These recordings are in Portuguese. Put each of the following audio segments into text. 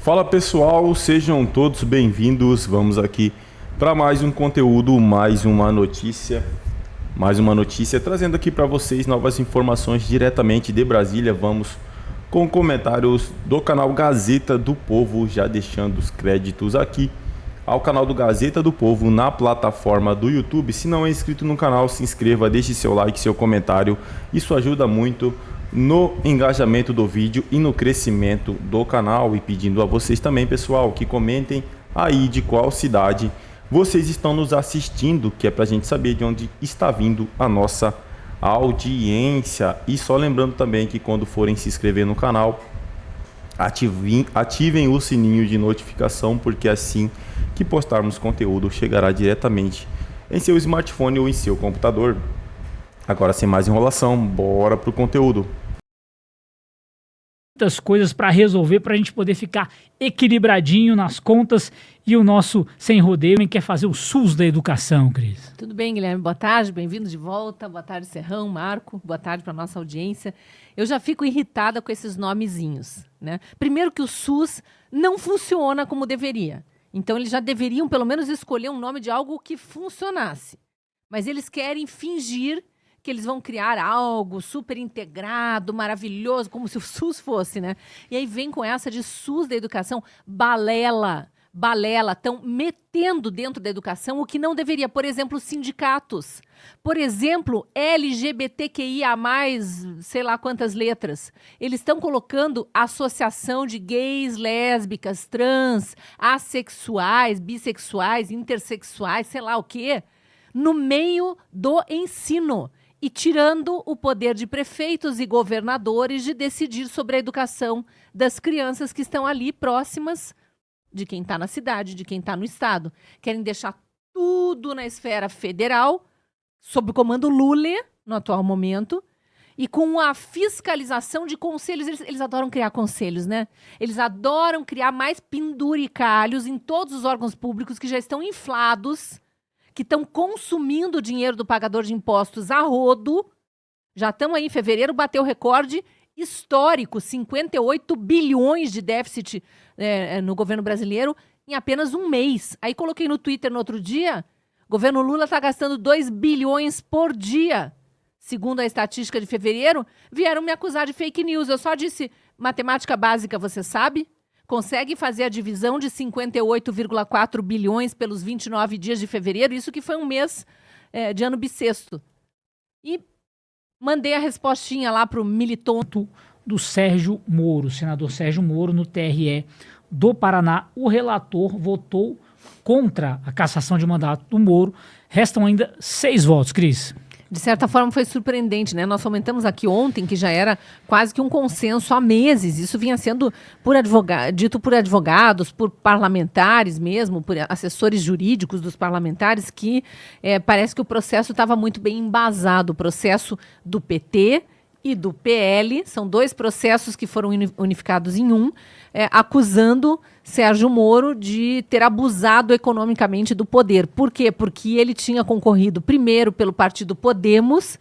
Fala pessoal, sejam todos bem-vindos. Vamos aqui para mais um conteúdo, mais uma notícia, trazendo aqui para vocês novas informações diretamente de Brasília. Vamos com comentários do canal Gazeta do Povo, já deixando os créditos aqui ao canal do Gazeta do Povo na plataforma do YouTube. Se não é inscrito no canal, se inscreva, deixe seu like, seu comentário. Isso ajuda muito no engajamento do vídeo e no crescimento do canal. E pedindo a vocês também, pessoal, que comentem aí de qual cidade vocês estão nos assistindo, que é pra gente saber de onde está vindo a nossa audiência. E só lembrando também que quando forem se inscrever no canal, ativem o sininho de notificação, porque assim que postarmos conteúdo chegará diretamente em seu smartphone ou em seu computador. Agora, sem mais enrolação, bora pro conteúdo. Muitas coisas para resolver para a gente poder ficar equilibradinho nas contas e o nosso sem rodeio. Quem quer fazer o SUS da educação, Cris? Tudo bem, Guilherme? Boa tarde, bem-vindo de volta. Boa tarde, Serrão, Marco. Boa tarde para nossa audiência. Eu já fico irritada com esses nomezinhos, né? Primeiro que o SUS não funciona como deveria. Então eles já deveriam pelo menos escolher um nome de algo que funcionasse. Mas eles querem fingir que eles vão criar algo super integrado, maravilhoso, como se o SUS fosse, né? E aí vem com essa de SUS da educação, balela, estão metendo dentro da educação o que não deveria. Por exemplo, sindicatos. Por exemplo, LGBTQIA+, sei lá quantas letras. Eles estão colocando associação de gays, lésbicas, trans, assexuais, bissexuais, intersexuais, sei lá o quê, no meio do ensino. E tirando o poder de prefeitos e governadores de decidir sobre a educação das crianças que estão ali próximas de quem está na cidade, de quem está no estado. Querem deixar tudo na esfera federal, sob o comando Lula, no atual momento, e com a fiscalização de conselhos. Eles adoram criar conselhos, né? Eles adoram criar mais penduricalhos em todos os órgãos públicos que já estão inflados, que estão consumindo o dinheiro do pagador de impostos a rodo. Já estamos aí em fevereiro, bateu o recorde histórico, 58 bilhões de déficit no governo brasileiro em apenas um mês. Aí coloquei no Twitter no outro dia, o governo Lula está gastando 2 bilhões por dia. Segundo a estatística de fevereiro, vieram me acusar de fake news. Eu só disse, matemática básica, você sabe? Consegue fazer a divisão de 58,4 bilhões pelos 29 dias de fevereiro, isso que foi um mês de ano bissexto. E mandei a respostinha lá para o militonto do Sérgio Moro, senador Sérgio Moro, no TRE do Paraná. O relator votou contra a cassação de mandato do Moro. Restam ainda 6 votos, Cris. De certa forma foi surpreendente, né? Nós comentamos aqui ontem que já era quase que um consenso há meses. Isso vinha sendo dito por advogados, por parlamentares mesmo, por assessores jurídicos dos parlamentares, que parece que o processo estava muito bem embasado. O processo do PT e do PL, são 2 processos que foram unificados em um, acusando Sérgio Moro de ter abusado economicamente do poder. Por quê? Porque ele tinha concorrido primeiro pelo partido Podemos,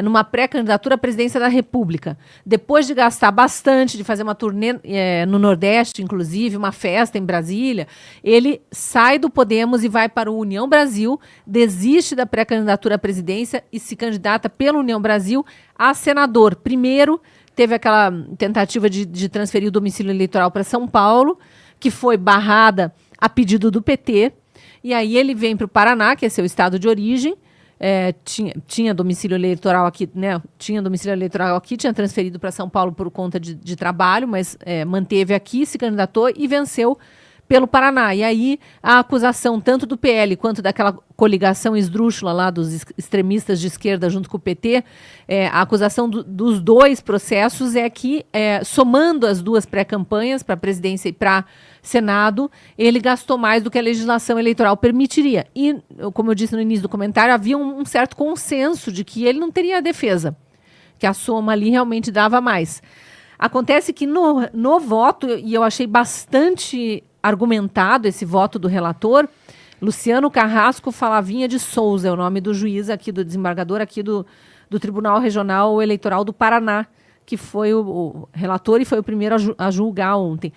numa pré-candidatura à presidência da República. Depois de gastar bastante, de fazer uma turnê no Nordeste, inclusive, uma festa em Brasília, ele sai do Podemos e vai para o União Brasil, desiste da pré-candidatura à presidência e se candidata pela União Brasil a senador. Primeiro, teve aquela tentativa de transferir o domicílio eleitoral para São Paulo, que foi barrada a pedido do PT, e aí ele vem para o Paraná, que é seu estado de origem, tinha domicílio eleitoral aqui, né? Tinha transferido para São Paulo por conta de trabalho, mas manteve aqui, se candidatou e venceu pelo Paraná. E aí a acusação tanto do PL quanto daquela coligação esdrúxula lá dos extremistas de esquerda junto com o PT, a acusação dos 2 processos é que, somando as 2 pré-campanhas para presidência e para Senado, ele gastou mais do que a legislação eleitoral permitiria. E, como eu disse no início do comentário, havia um certo consenso de que ele não teria defesa, que a soma ali realmente dava mais. Acontece que no voto, e eu achei bastante argumentado esse voto do relator, Luciano Carrasco Falavinha de Souza, é o nome do juiz aqui, do desembargador aqui do Tribunal Regional Eleitoral do Paraná, que foi o relator e foi o primeiro a julgar ontem.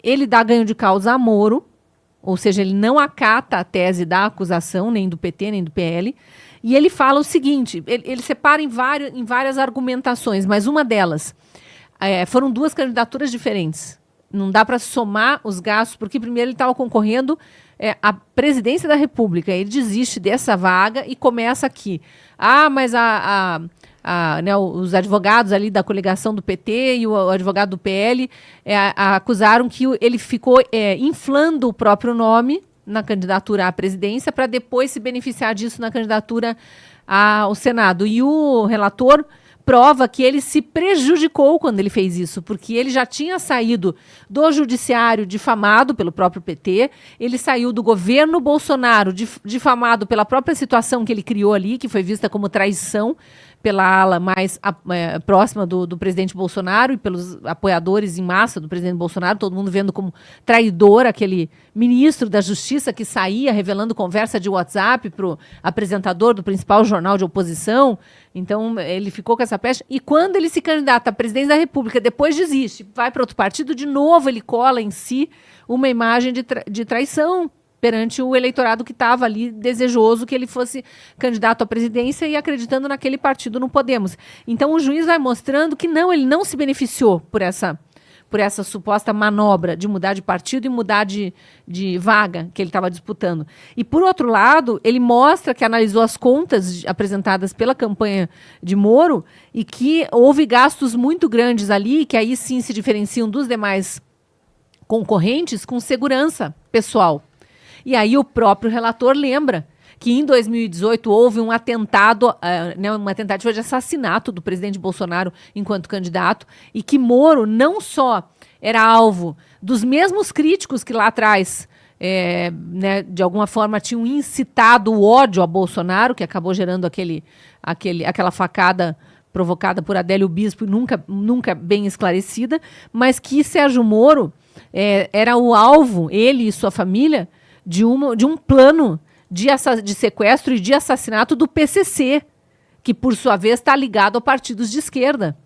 ele dá ganho de causa a Moro, ou seja, ele não acata a tese da acusação, nem do PT, nem do PL, e ele fala o seguinte, ele separa em várias argumentações, mas uma delas, foram 2 candidaturas diferentes. Não dá para somar os gastos, porque primeiro ele estava concorrendo à presidência da República, ele desiste dessa vaga e começa aqui. Mas né, os advogados ali da coligação do PT e o advogado do PL acusaram que ele ficou inflando o próprio nome na candidatura à presidência para depois se beneficiar disso na candidatura ao Senado. E o relator prova que ele se prejudicou quando ele fez isso, porque ele já tinha saído do judiciário difamado pelo próprio PT, ele saiu do governo Bolsonaro difamado pela própria situação que ele criou ali, que foi vista como traição pela ala mais próxima do presidente Bolsonaro e pelos apoiadores em massa do presidente Bolsonaro, todo mundo vendo como traidor aquele ministro da Justiça que saía revelando conversa de WhatsApp para o apresentador do principal jornal de oposição. Então, ele ficou com essa pecha. E quando ele se candidata à presidência da República, depois desiste, vai para outro partido, de novo ele cola em si uma imagem de traição perante o eleitorado que estava ali desejoso que ele fosse candidato à presidência e acreditando naquele partido no Podemos. Então o juiz vai mostrando que não, ele não se beneficiou por essa suposta manobra de mudar de partido e mudar de vaga que ele estava disputando. E por outro lado, ele mostra que analisou as contas apresentadas pela campanha de Moro e que houve gastos muito grandes ali, que aí sim se diferenciam dos demais concorrentes com segurança pessoal. E aí o próprio relator lembra que em 2018 houve um atentado, uma tentativa de assassinato do presidente Bolsonaro enquanto candidato, e que Moro não só era alvo dos mesmos críticos que lá atrás, de alguma forma, tinham incitado o ódio a Bolsonaro, que acabou gerando aquela facada provocada por Adélio Bispo, nunca bem esclarecida, mas que Sérgio Moro era o alvo, ele e sua família, de um plano de sequestro e de assassinato do PCC, que, por sua vez, está ligado a partidos de esquerda.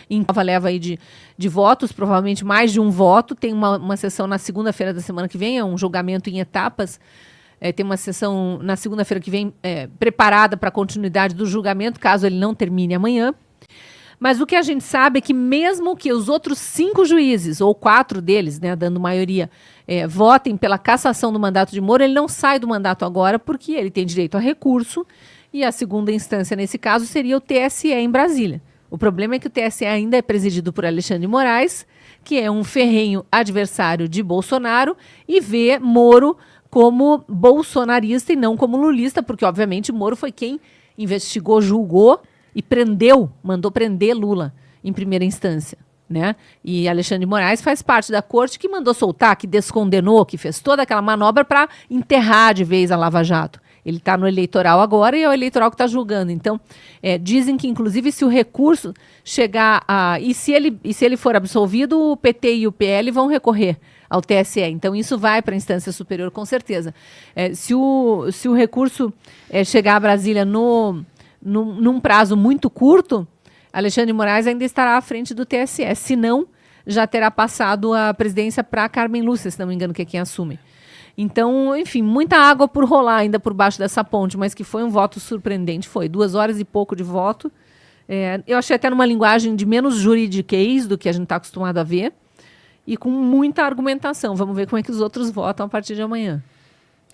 Em nova leva aí de votos, provavelmente mais de um voto. Tem uma sessão na segunda-feira da semana que vem, é um julgamento em etapas. Tem uma sessão na segunda-feira que vem preparada para a continuidade do julgamento, caso ele não termine amanhã. Mas o que a gente sabe é que mesmo que os outros 5 juízes, ou 4 deles, dando maioria, votem pela cassação do mandato de Moro, ele não sai do mandato agora porque ele tem direito a recurso e a segunda instância, nesse caso, seria o TSE em Brasília. O problema é que o TSE ainda é presidido por Alexandre de Moraes, que é um ferrenho adversário de Bolsonaro e vê Moro como bolsonarista e não como lulista, porque, obviamente, Moro foi quem investigou, julgou e mandou prender Lula em primeira instância, né? E Alexandre de Moraes faz parte da corte que mandou soltar, que descondenou, que fez toda aquela manobra para enterrar de vez a Lava Jato. Ele está no eleitoral agora e é o eleitoral que está julgando. Então, dizem que, inclusive, se o recurso chegar a... E se ele for absolvido, o PT e o PL vão recorrer ao TSE. Então, isso vai para a instância superior, com certeza. Se o recurso chegar a Brasília num prazo muito curto, Alexandre de Moraes ainda estará à frente do TSE. Se não, já terá passado a presidência para Carmen Lúcia, se não me engano, que é quem assume. Então, enfim, muita água por rolar ainda por baixo dessa ponte, mas que foi um voto surpreendente. Foi 2 horas e pouco de voto. Eu achei até numa linguagem de menos juridiquês do que a gente está acostumado a ver e com muita argumentação. Vamos ver como é que os outros votam a partir de amanhã.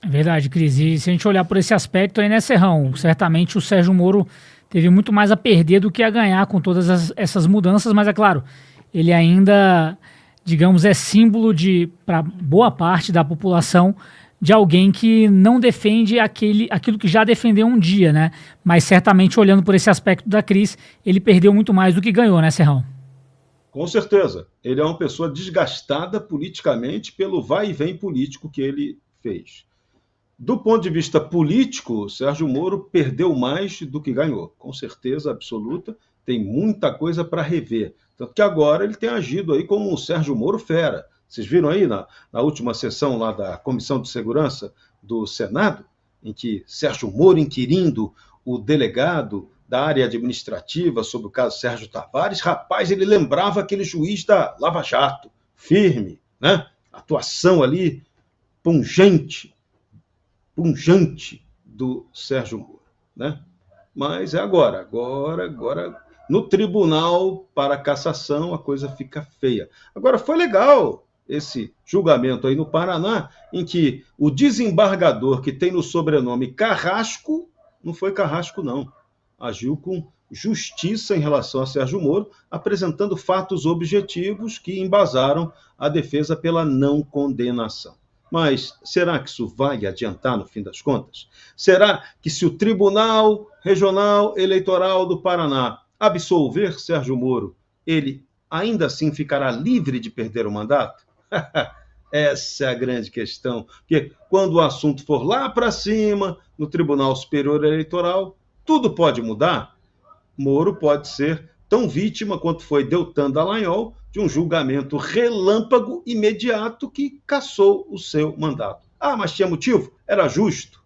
É verdade, Cris. E se a gente olhar por esse aspecto aí, né, Serrão? Certamente o Sérgio Moro teve muito mais a perder do que a ganhar com todas essas mudanças, mas é claro, ele ainda, digamos, é símbolo para boa parte da população de alguém que não defende aquilo que já defendeu um dia, né? Mas certamente, olhando por esse aspecto da Cris, ele perdeu muito mais do que ganhou, né, Serrão? Com certeza. Ele é uma pessoa desgastada politicamente pelo vai e vem político que ele fez. Do ponto de vista político, Sérgio Moro perdeu mais do que ganhou, com certeza absoluta, tem muita coisa para rever. Tanto que agora ele tem agido aí como um Sérgio Moro fera. Vocês viram aí na última sessão lá da Comissão de Segurança do Senado, em que Sérgio Moro inquirindo o delegado da área administrativa sobre o caso Sérgio Tavares, rapaz, ele lembrava aquele juiz da Lava Jato, firme, né? atuação ali pungente do Sérgio Moro, né? Mas é agora no tribunal para cassação a coisa fica feia. Agora, foi legal esse julgamento aí no Paraná, em que o desembargador que tem no sobrenome Carrasco, não foi Carrasco não, agiu com justiça em relação a Sérgio Moro, apresentando fatos objetivos que embasaram a defesa pela não condenação. Mas será que isso vai adiantar no fim das contas? Será que se o Tribunal Regional Eleitoral do Paraná absolver Sérgio Moro, ele ainda assim ficará livre de perder o mandato? Essa é a grande questão. Porque quando o assunto for lá para cima, no Tribunal Superior Eleitoral, tudo pode mudar. Moro pode ser tão vítima quanto foi Deltan Dallagnol de um julgamento relâmpago imediato que cassou o seu mandato. Ah, mas tinha motivo? Era justo.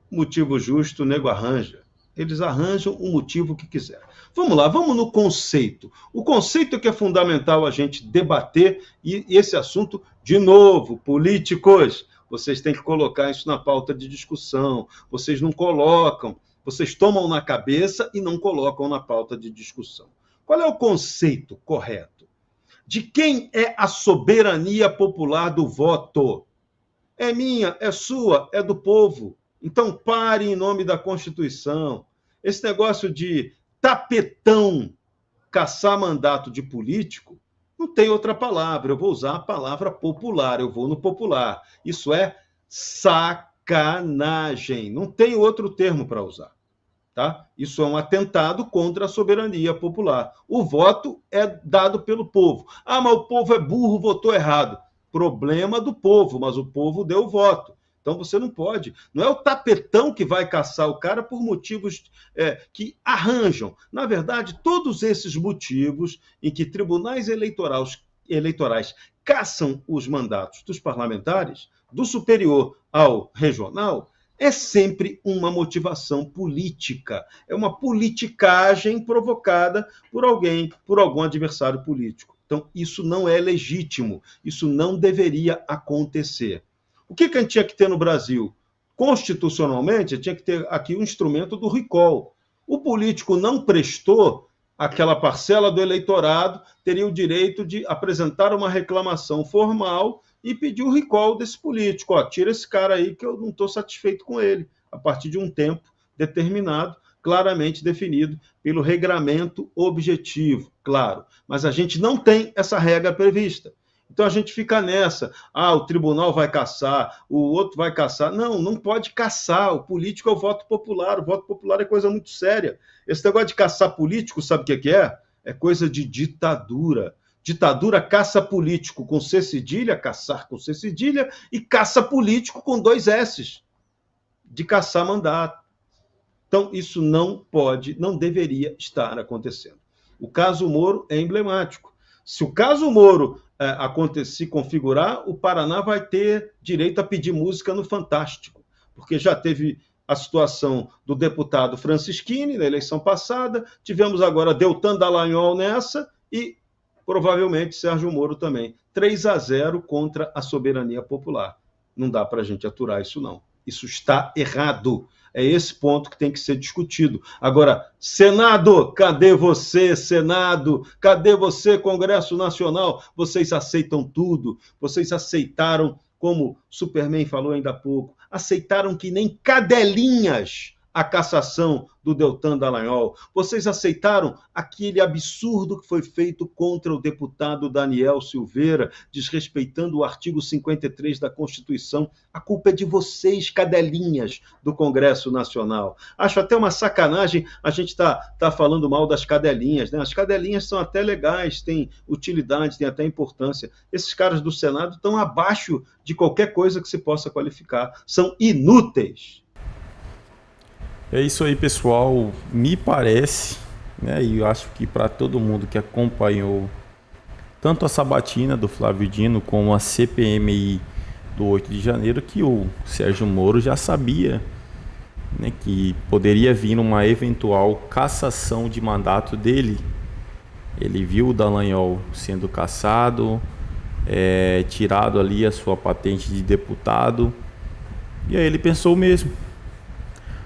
Motivo justo, o nego arranja. Eles arranjam o motivo que quiser. Vamos lá, vamos no conceito. O conceito que é fundamental a gente debater, e esse assunto, de novo, políticos, vocês têm que colocar isso na pauta de discussão. Vocês não colocam, vocês tomam na cabeça e não colocam na pauta de discussão. Qual é o conceito correto? De quem é a soberania popular do voto? É minha, é sua, é do povo. Então pare em nome da Constituição. Esse negócio de tapetão caçar mandato de político, não tem outra palavra. Eu vou usar a palavra popular, eu vou no popular. Isso é sacanagem. Não tem outro termo para usar. Tá? Isso é um atentado contra a soberania popular. O voto é dado pelo povo. Ah, mas o povo é burro, votou errado. Problema do povo, mas o povo deu o voto. Então você não pode. Não é o tapetão que vai caçar o cara por motivos que arranjam. Na verdade, todos esses motivos em que tribunais eleitorais caçam os mandatos dos parlamentares, do superior ao regional, é sempre uma motivação política. É uma politicagem provocada por alguém, por algum adversário político. Então, isso não é legítimo. Isso não deveria acontecer. O que a gente tinha que ter no Brasil? Constitucionalmente, tinha que ter aqui um instrumento do recall. O político não prestou, aquela parcela do eleitorado teria o direito de apresentar uma reclamação formal e pedir o recall desse político. Ó, tira esse cara aí que eu não estou satisfeito com ele, a partir de um tempo determinado, claramente definido pelo regramento objetivo, claro. Mas a gente não tem essa regra prevista. Então a gente fica nessa. Ah, o tribunal vai caçar, o outro vai caçar. Não, não pode caçar. O político é o voto popular. O voto popular é coisa muito séria. Esse negócio de caçar político, sabe o que é? É coisa de ditadura. Ditadura caça político com C cedilha, caçar com C cedilha, e caça político com 2 S's, de caçar mandato. Então, isso não pode, não deveria estar acontecendo. O caso Moro é emblemático. Se o caso Moro se configurar, o Paraná vai ter direito a pedir música no Fantástico, porque já teve a situação do deputado Francisquini na eleição passada, tivemos agora Deltan Dallagnol nessa e provavelmente Sérgio Moro também. 3-0 contra a soberania popular. Não dá para a gente aturar isso, não. Isso está errado. É esse ponto que tem que ser discutido. Agora, Senado, cadê você, Senado? Cadê você, Congresso Nacional? Vocês aceitam tudo. Vocês aceitaram, como Superman falou ainda há pouco, aceitaram que nem cadelinhas a cassação do Deltan Dallagnol. Vocês aceitaram aquele absurdo que foi feito contra o deputado Daniel Silveira, desrespeitando o artigo 53 da Constituição. A culpa é de vocês, cadelinhas do Congresso Nacional. Acho até uma sacanagem a gente tá falando mal das cadelinhas, né? As cadelinhas são até legais, têm utilidade, têm até importância. Esses caras do Senado estão abaixo de qualquer coisa que se possa qualificar. São inúteis. É isso aí, pessoal. Me parece, né, e eu acho que para todo mundo que acompanhou tanto a sabatina do Flávio Dino como a CPMI do 8 de janeiro, que o Sérgio Moro já sabia, né, que poderia vir uma eventual cassação de mandato dele. Ele viu o Dallagnol sendo cassado, tirado ali a sua patente de deputado. E aí ele pensou o mesmo.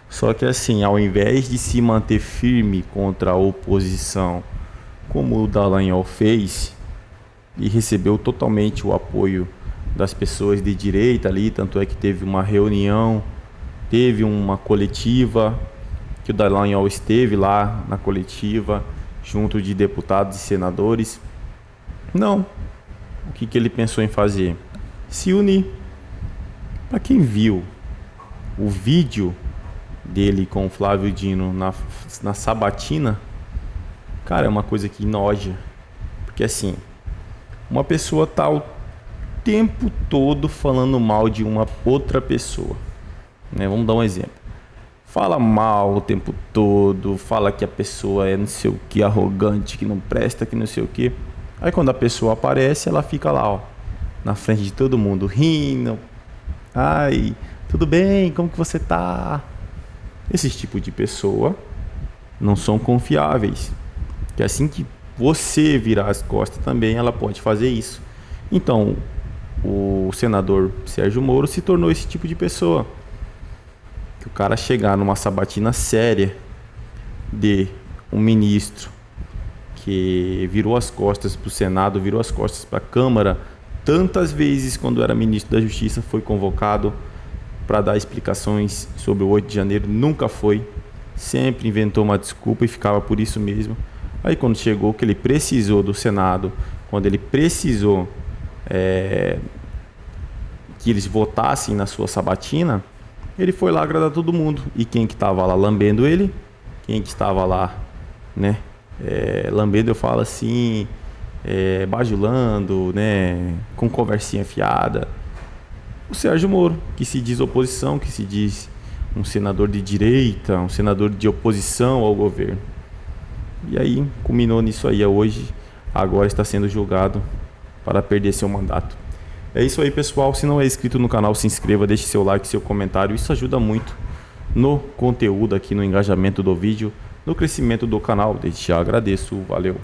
Só que assim, ao invés de se manter firme contra a oposição, como o Dallagnol fez, e recebeu totalmente o apoio das pessoas de direita ali, tanto é que teve uma reunião, teve uma coletiva, que o Dallagnol esteve lá na coletiva, junto de deputados e senadores. Não. O que ele pensou em fazer? Se unir. Para quem viu o vídeo dele com o Flávio Dino na sabatina, cara, é uma coisa que noja. Porque assim, uma pessoa tá o tempo todo falando mal de uma outra pessoa, né? Vamos dar um exemplo. Fala mal o tempo todo, fala que a pessoa é não sei o que, arrogante, que não presta, que não sei o que. Aí quando a pessoa aparece, ela fica lá, ó, na frente de todo mundo, rindo. Ai, tudo bem? Como que você tá? Esse tipo de pessoa não são confiáveis. Que assim que você virar as costas também, ela pode fazer isso. Então, o senador Sérgio Moro se tornou esse tipo de pessoa. Que o cara chegar numa sabatina séria de um ministro que virou as costas para o Senado, virou as costas para a Câmara, tantas vezes quando era ministro da Justiça foi convocado para dar explicações sobre o 8 de janeiro, nunca foi, sempre inventou uma desculpa e ficava por isso mesmo. Aí quando chegou que ele precisou do Senado, quando ele precisou que eles votassem na sua sabatina, ele foi lá agradar todo mundo. E quem que estava lá lambendo ele? Quem que estava lá, né? Lambendo, eu falo assim, bajulando, né? Com conversinha fiada. O Sérgio Moro, que se diz oposição, que se diz um senador de direita, um senador de oposição ao governo. E aí, culminou nisso aí. Hoje, agora está sendo julgado para perder seu mandato. É isso aí, pessoal. Se não é inscrito no canal, se inscreva, deixe seu like, seu comentário. Isso ajuda muito no conteúdo aqui, no engajamento do vídeo, no crescimento do canal. Desde já agradeço. Valeu!